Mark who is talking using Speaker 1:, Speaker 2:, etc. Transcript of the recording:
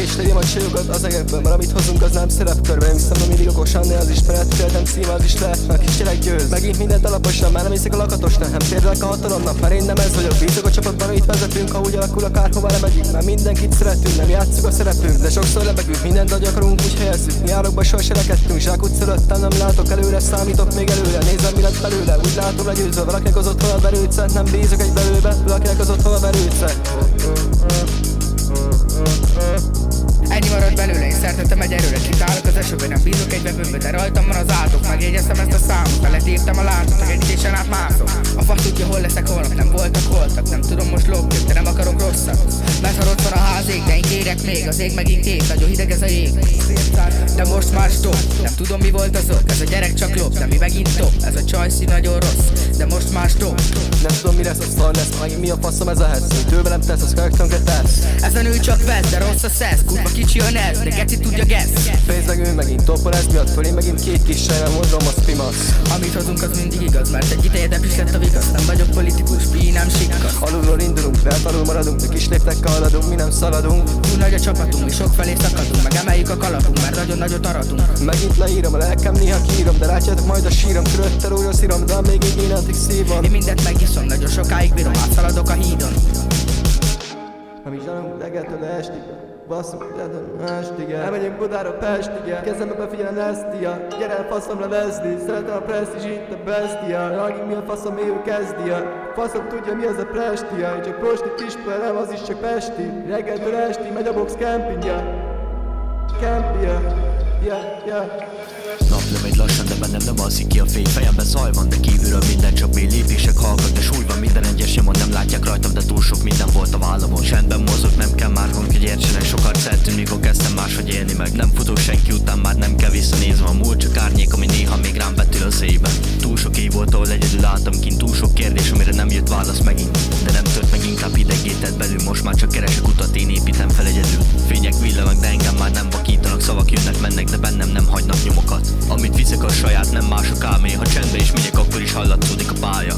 Speaker 1: és legyen a csajokat az egekben, mert amit hozunk az nem szerepkörbe. Én hiszem, mindig okosan, de az ismeret féltem cím, az is lehet, mert kis gyerek győz. Megint mindent alaposan, már nem hiszek a lakatosnak, nem térdelek a hatalomnak, mert én nem ez vagyok. Bízok a csapatban, itt vezetünk, ha úgy alakul akárhova lemegyünk, mert mindenkit szeretünk, nem játsszuk a szerepünk, de sokszor lebegünk, mindent ahogy akarunk, úgy helyezzük. Mi árokba soha se rekedtünk, zsákutca előttem nem látok előre, számítok még előre, nézem mi lett belőle, úgy látom legyőzve, valakinek az otthon a verőce, nem bízok egy belőbe, valakinek az otthon a verőce.
Speaker 2: Ennyi marad belőle, én szertettem egy erőre, kitálok az esőben, nem bízok egy vevőbe, de rajtam van az átok, megjegyeztem ezt a számot, beletírtam a látot, meg egy ütésen átmászok. A fasz tudja, hol leszek holnap, nem voltak, nem tudom most lopjuk, de nem akarok rosszat. Mert ha ott van a ház ég, de én kérek még, az ég megint kép, nagyon hideg ez a jég. De most már stop, nem tudom mi volt az ok, ez a gyerek csak lop, de mi megint top, ez a csajszi nagyon rossz, de most már stop.
Speaker 1: Nem tudom mi lesz, a szar lesz, megint mi a faszom ez a hetsz, hogy tőle nem tesz, az költönkre tesz.
Speaker 2: Ez a nő csak vesz, de rossz a szesz, kurva kicsi a nez, de geci tudja gesz.
Speaker 1: Pénzleg ő megint toppon ez miatt, föl én megint két kis sejjel mondom a spimasz.
Speaker 2: Amit hozunk az mindig igaz, mert egy ideje is lett a vigasz, nem vagyok politikus, pi nem sikkasz.
Speaker 1: Alulról indulunk, de alul maradunk, de kis léptekkel haladunk, mi nem szaladunk.
Speaker 2: Túl nagy a csapatunk, mi sok felé szakadunk, meg emeljük a kalapunk, mert nagyon nagyot aratunk.
Speaker 1: Megint leírom, a lelkem néha kiírom, de látjátok majd a sírom, körötte róla szírom, de még így énetig szívom.
Speaker 2: Én mindent megiszom, nagyon sokáig bírom, átszaladok a hídon.
Speaker 1: Mi zsalunk reggeltől estig, basszunk reggeltől estig. Elmegyünk Budára Pestig, kezembe befigyel a Nestia. Gyere el faszomra Leslie, szeretem a presztízs, itt a bestia. Ragig mi a faszom, ő kezdia. Faszom tudja mi az a prestia, én csak prostit ismer, nem az is csak pesti. Reggeltől estig megy a box campingja. Campia, yeah.
Speaker 3: Naplöm egy lassan, de bennem nem alszik ki a fény. Fejemben zaj van, de kívülről minden csak mély lépések hallgat, de súly van minden egyes nyomon. Nem látják rajtam, de túl sok minden volt a vállamon. Csendben mozog, nem kell már hogy értsenek. Sokat szeretünk, mikor kezdtem máshogy élni meg. Nem futok senki után, már nem kell visszanézve. A múlt csak árnyék, ami néha még rám vetül az éjben. Túl sok év volt, ahol egyedül álltam kint. Túl sok kérdés, amire nem jött válasz megint. De nem tört meg, inkább hidegített belül. Most már csak keresek utat, én építem fel egyedül. Fények villanak, de engem már nem vakítanak. Szavak jönnek, mennek, de bennem nem hagynak nyomokat. Amit viszek a saját, nem mások álmé. Ha csendbe is megyek, akkor is hallatszódik a pálya.